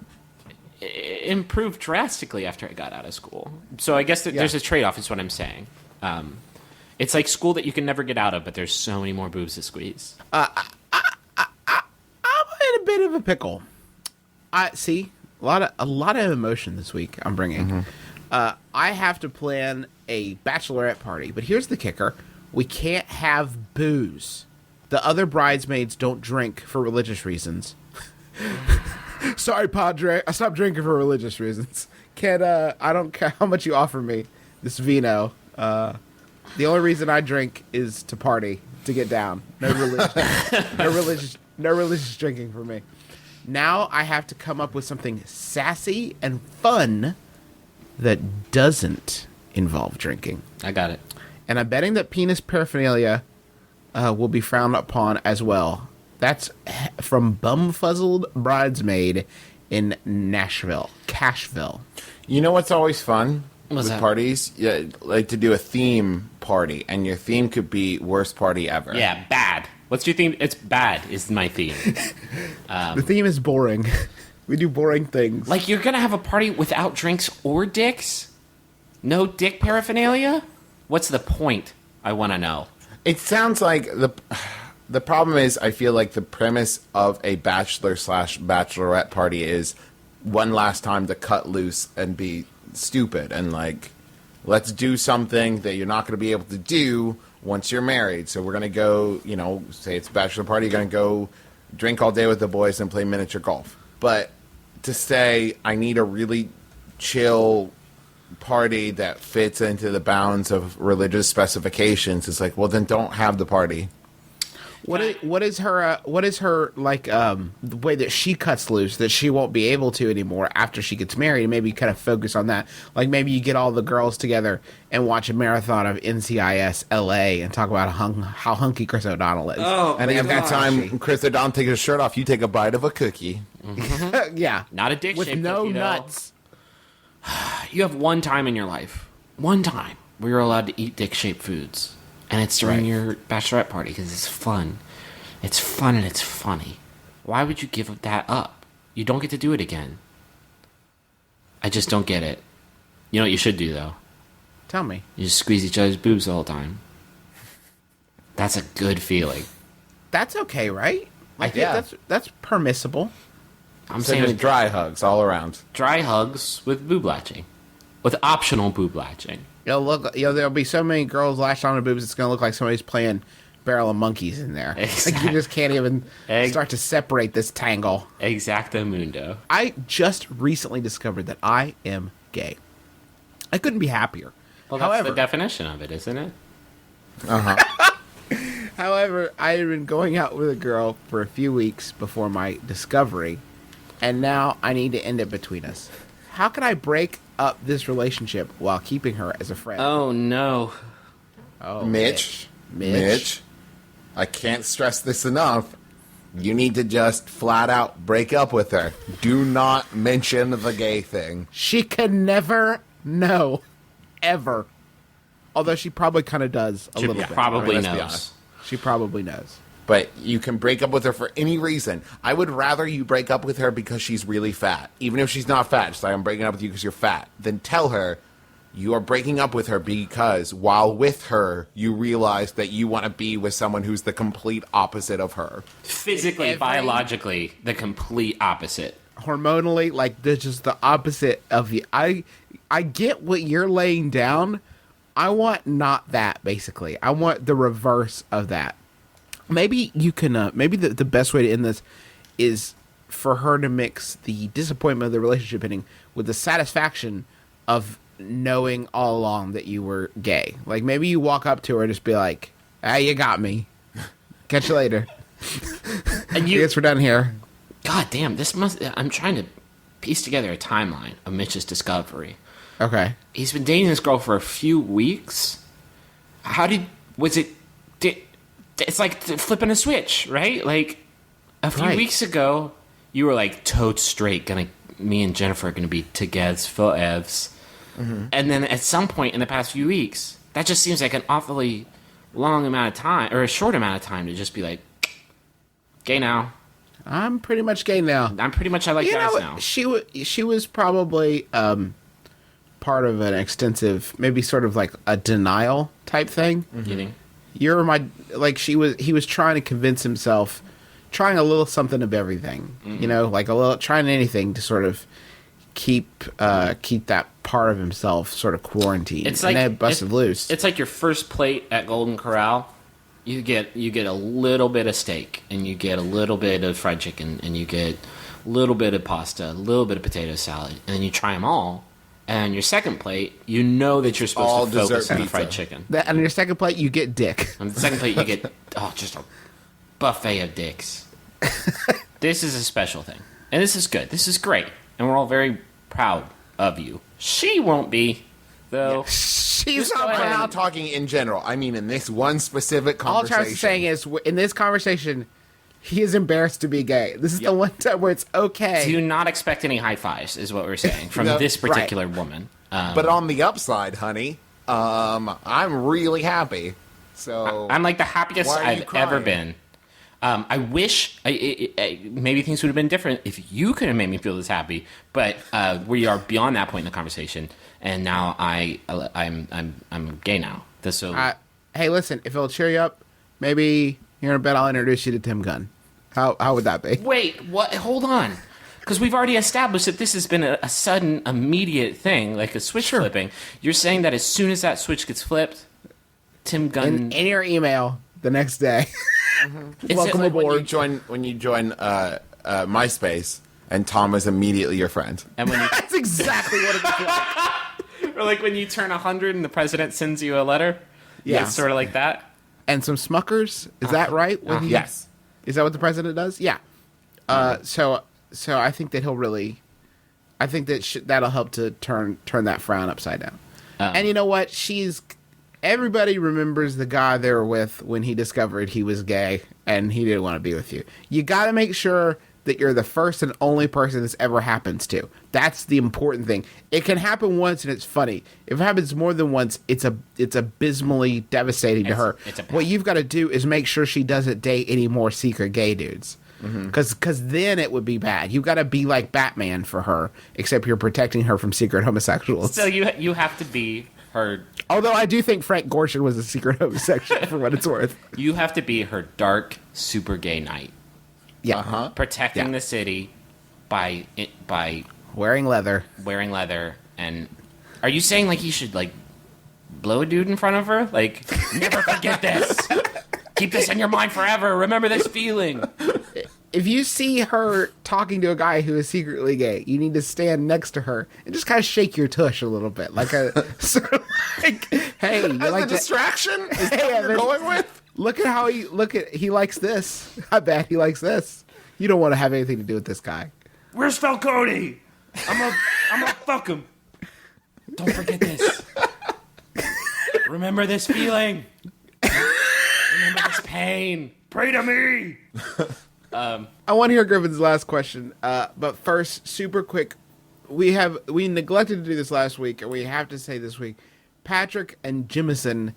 improved drastically after I got out of school. So I guess there's a trade-off, is what I'm saying. It's like school that you can never get out of, but there's so many more boobs to squeeze.
I'm in a bit of a pickle. A lot of emotion this week I'm bringing. I have to plan a bachelorette party, but here's the kicker. We can't have booze. The other bridesmaids don't drink for religious reasons. Sorry, Padre. I stopped drinking for religious reasons. I don't care how much you offer me this vino. The only reason I drink is to party, to get down. No religious drinking for me. Now I have to come up with something sassy and fun that doesn't involve drinking.
I got it.
And I'm betting that penis paraphernalia will be frowned upon as well. That's from Bumfuzzled Bridesmaid in Cashville.
You know what's always fun
What's
with
that?
parties? Yeah, like to do a theme party, and your theme could be worst party ever.
Yeah, bad. What's your theme? It's bad is my theme.
The theme is boring. We do boring things.
Like, you're going to have a party without drinks or dicks? No dick paraphernalia? What's the point? I want to know.
It sounds like the problem is, I feel like the premise of a bachelor/bachelorette party is one last time to cut loose and be stupid, and like, let's do something that you're not going to be able to do once you're married. So we're going to go, say it's a bachelor party, you're going to go drink all day with the boys and play miniature golf. But to say I need a really chill party that fits into the bounds of religious specifications is like, well, then don't have the party.
What is her like the way that she cuts loose that she won't be able to anymore after she gets married, and maybe kind of focus on that. Like, maybe you get all the girls together and watch a marathon of NCIS LA and talk about how hunky Chris O'Donnell is.
Oh,
And at that time, Chris O'Donnell takes his shirt off, you take a bite of a cookie.
Yeah,
Not a dick
with
shaped
no
cookie, though.
nuts.
You have one time in your life, one time, where you're allowed to eat dick-shaped foods. And it's during your bachelorette party, because it's fun. It's fun and it's funny. Why would you give that up? You don't get to do it again. I just don't get it. You know what you should do, though?
Tell me.
You just squeeze each other's boobs the whole time. That's a good feeling.
That's okay, right? I think
Yeah.
that's permissible.
I'm
So
saying
just dry hugs all around.
dry hugs with boob latching. With optional boob latching.
There'll be so many girls lashed on their boobs, it's gonna look like somebody's playing Barrel of Monkeys in there. Like, you just can't even start to separate this tangle.
Exactamundo.
I just recently discovered that I am gay. I couldn't be happier.
Well, that's
However,
the definition of it, isn't it?
However, I had been going out with a girl for a few weeks before my discovery, and now I need to end it between us. How can I break up this relationship while keeping her as a friend?
Oh, no.
Oh,
Mitch. I can't stress this enough. You need to just flat out break up with her. Do not mention the gay thing.
She can never know. Ever. Although she probably kind of does a
She
little bit.
probably
let's be
knows.
honest.
She probably knows.
But you can break up with her for any reason. I would rather you break up with her because she's really fat. Even if she's not fat, just like, I'm breaking up with you because you're fat. Then tell her you are breaking up with her because while with her, you realize that you want to be with someone who's the complete opposite of her.
Physically, biologically, the complete opposite.
Hormonally, like, they're just the opposite of you. I get what you're laying down. I want not that, basically. I want the reverse of that. Maybe you can, maybe the best way to end this is for her to mix the disappointment of the relationship ending with the satisfaction of knowing all along that you were gay. Like, maybe you walk up to her and just be like, you got me. Catch you later.
And
I guess we're done here.
God damn, I'm trying to piece together a timeline of Mitch's discovery.
Okay.
He's been dating this girl for a few weeks. It's like flipping a switch, right? Like, a few weeks ago, you were like, toad straight, me and Jennifer are gonna be together forever. Mm-hmm. And then at some point in the past few weeks, that just seems like an awfully long amount of time, or a short amount of time to just be like, gay now.
I'm pretty much gay now.
I like guys now.
She was probably part of an extensive, maybe sort of like a denial type thing.
You think?
You're my, like, he was trying to convince himself, trying a little something of everything, you know, like a little, trying anything to sort of keep that part of himself sort of quarantined.
It's
and
like
then busted loose.
It's like your first plate at Golden Corral. You get a little bit of steak, and you get a little bit of fried chicken, and you get a little bit of pasta, a little bit of potato salad, and then you try them all. And your second plate, you know that you're supposed
All
to focus
dessert
on the
pizza.
fried chicken.
And on your second plate, you get dick.
On the second plate, you get just a buffet of dicks. This is a special thing, and this is good. This is great, and we're all very proud of you. She won't be, though.
She's
Just go
not
ahead.
I'm
proud.
not talking in general. I mean in this one specific
All
conversation.
Travis is saying is, in this conversation, he is embarrassed to be gay. This is the one time where it's okay.
Do not expect any high fives, is what we're saying from
No,
this particular woman.
But on the upside, honey, I'm really happy. So
I'm like the happiest
Why are you
I've ever
crying?
been. I wish maybe things would have been different if you could have made me feel this happy. But we are beyond that point in the conversation, and now I'm gay now. So
Hey, listen, if it'll cheer you up, maybe here in a bit I'll introduce you to Tim Gunn. How would that be?
wait, what? Hold on, because we've already established that this has been a sudden, immediate thing, like a switch flipping. You're saying that as soon as that switch gets flipped, Tim Gunn.
In your email the next day.
Is
Welcome
it like
aboard.
when you join MySpace, and Tom is immediately your friend.
and when you,
That's exactly what it's like.
or like when you turn 100 and the president sends you a letter.
Yeah.
It's sort of like that.
And some Smuckers. Is that right? When he-
Yes.
Is that what the president does? Yeah. So I think that he'll really, I think that that'll help to turn that frown upside down. And you know what? Everybody remembers the guy they were with when he discovered he was gay and he didn't want to be with you. You got to make sure that you're the first and only person this ever happens to. That's the important thing. It can happen once and it's funny. If it happens more than once, it's abysmally devastating to her. What you've got to do is make sure she doesn't date any more secret gay dudes. Because then it would be bad. You've got to be like Batman for her, except you're protecting her from secret homosexuals.
So you have to be her.
Although I do think Frank Gorshin was a secret homosexual for what it's worth.
You have to be her dark, super gay knight,
Yeah.
protecting the city by
Wearing leather.
wearing leather. And are you saying like he should like blow a dude in front of her? Like, never forget this. Keep this in your mind forever. Remember this feeling.
If you see her talking to a guy who is secretly gay, you need to stand next to her and just kind of shake your tush a little bit, like a sort of like, "Hey, you
As
like
a
that?
distraction? Is that
Hey,
what you're
Evan.
going with?
Look at how he likes this. I bet he likes this. You don't want to have anything to do with this guy."
Where's Falcone? I'm gonna fuck him. Don't forget this. Remember this feeling. Remember this pain. Pray to me.
I want to hear Griffin's last question. But first, super quick, we neglected to do this last week, and we have to say this week, Patrick and Jimison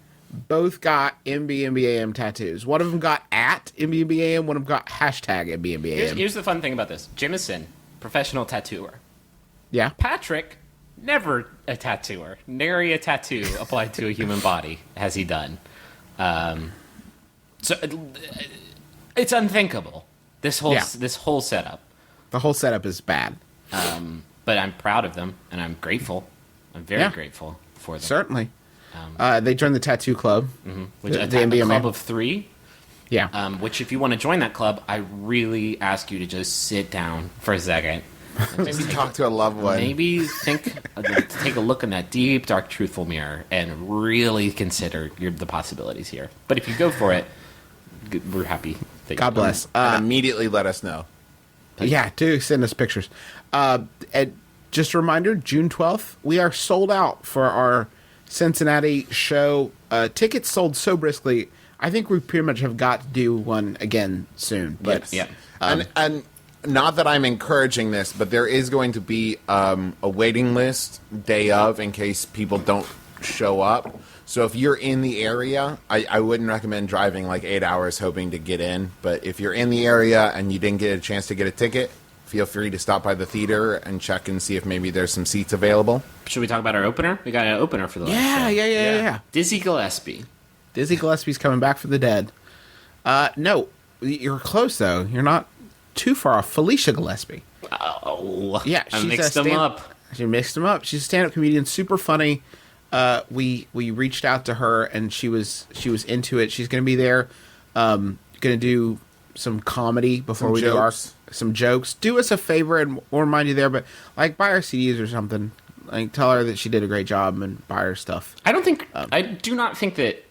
both got MBMBaM tattoos. One of them got at MBMBaM, one of them got hashtag MBMBaM.
Here's the fun thing about this. Jimison, professional tattooer.
Yeah.
Patrick, never a tattooer. Nary a tattoo applied to a human body has he done. So it's unthinkable. This whole setup.
The whole setup is bad.
But I'm proud of them, and I'm grateful. I'm very grateful for them.
Certainly. They joined the tattoo club.
Which
the
the
MBMA.
club of 3.
Yeah.
Which, if you want to join that club, I really ask you to just sit down for a second.
Maybe talk to a loved one.
Maybe take a look in that deep, dark, truthful mirror and really consider the possibilities here. But if you go for it, we're happy. That
God bless.
And immediately let us know.
Yeah, do send us pictures. And just a reminder, June 12th, we are sold out for our Cincinnati show. Tickets sold so briskly, I think we pretty much have got to do one again soon. But
Yeah.
And not that I'm encouraging this, but there is going to be a waiting list day of in case people don't show up. So if you're in the area, I wouldn't recommend driving like 8 hours hoping to get in. But if you're in the area and you didn't get a chance to get a ticket, feel free to stop by the theater and check and see if maybe there's some seats available.
Should we talk about our opener? We got an opener for the last show.
Yeah.
Dizzy Gillespie.
Dizzy Gillespie's coming back for the dead. No, you're close, though. You're not too far off. Felicia Gillespie.
Oh,
Yeah,
I
she's
mixed
a
them up.
She mixed them up. She's a stand-up comedian, super funny. We reached out to her, and she was into it. She's going to be there. Going to do some comedy before
Some
we
jokes.
do some jokes. Do us a favor, and we'll remind you there. But like, buy her CDs or something. Like, tell her that she did a great job, and buy her stuff.
I do not think that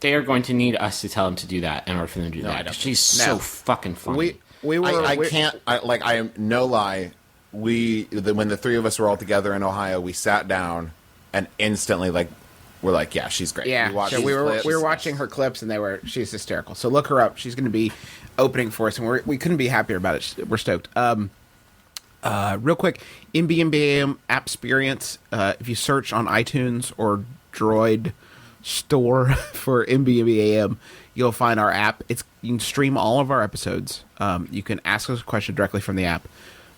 they are going to need us to tell them to do that in order for them to do
I
that.
don't.
She's so fucking funny.
We were.
I can't, I am no lie. When the three of us were all together in Ohio, we sat down and instantly, we're like, yeah, she's great.
Yeah,
watched
so we
these
were
clips.
watching her clips, and she's hysterical. So look her up. She's going to be opening for us, and we couldn't be happier about it. We're stoked. Real quick, MBMBaM app experience. If you search on iTunes or Droid Store for MBMBaM, you'll find our app. You can stream all of our episodes. You can ask us a question directly from the app.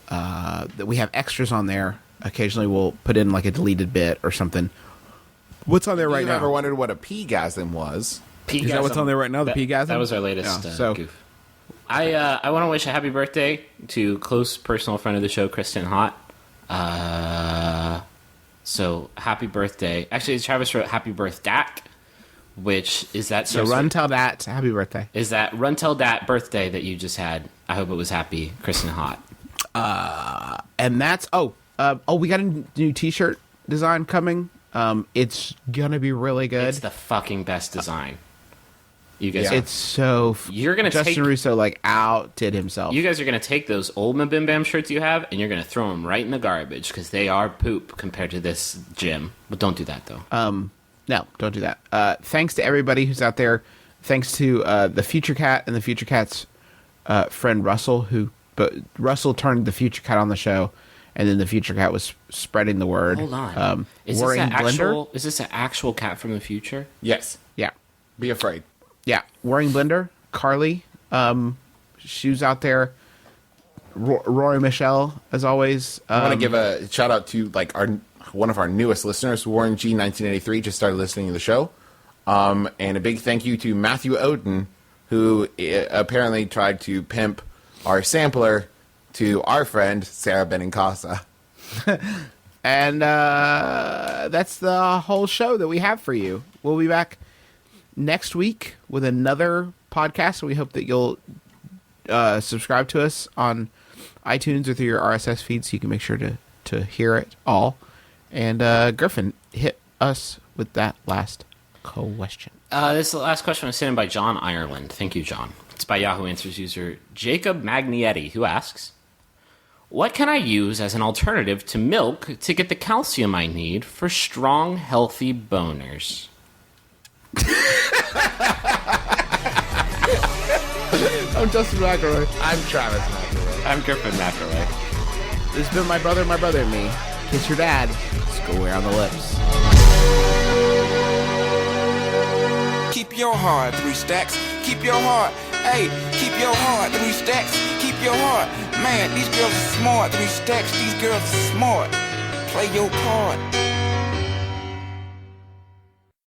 That we have extras on there. Occasionally, we'll put in like a deleted bit or something. What's on there right
You've
now?
ever wondered what a P-gasm was?
Is that what's on there right now? The P-gasm?
That was our latest
Yeah, so-
goof. I want to wish a happy birthday to close personal friend of the show, Kristen Hott. So happy birthday. Actually, Travis wrote happy birthday, which is that
So run tell that happy birthday.
is that run tell that birthday that you just had. I hope it was happy, Kristen Hott.
And that's we got a new T-shirt design coming. It's gonna be really good.
It's the fucking best design. You guys,
It's so.
You're gonna
Justin
take-
Russo outdid himself.
you guys are gonna take those old MBMBaM shirts you have and you're gonna throw them right in the garbage because they are poop compared to this gym. But don't do that though.
No, don't do that. Thanks to everybody who's out there. Thanks to the Future Cat and the Future Cat's friend Russell, but Russell turned the Future Cat on the show, and then the Future Cat was spreading the word.
Hold on. Is
Worrying Blender?
Is this an actual cat from the future?
Yes.
Yeah,
Be afraid.
yeah. Worrying Blender, Carly, she was out there. Rory Michelle, as always.
I want to give a shout out to one of our newest listeners, Warren G 1983, just started listening to the show. And a big thank you to Matthew Oden, who apparently tried to pimp our sampler to our friend Sarah Benincasa.
And that's the whole show that we have for you. We'll be back next week with another podcast. We hope that you'll subscribe to us on iTunes or through your RSS feed so you can make sure to hear it all. And Griffin, hit us with that last question.
This is the last question was sent in by John Ireland. Thank you, John. It's by Yahoo Answers user Jacob Magnietti, who asks, what can I use as an alternative to milk to get the calcium I need for strong, healthy boners?
I'm Justin McElroy.
I'm Travis McElroy.
I'm Griffin McElroy.
This has been my brother and me. Kiss your dad. Square on the lips.
Keep your heart, 3 stacks. Keep your heart. Hey, keep your heart, 3 stacks. Keep your heart. Man, these girls are smart, 3 stacks. These girls are smart. Play your part.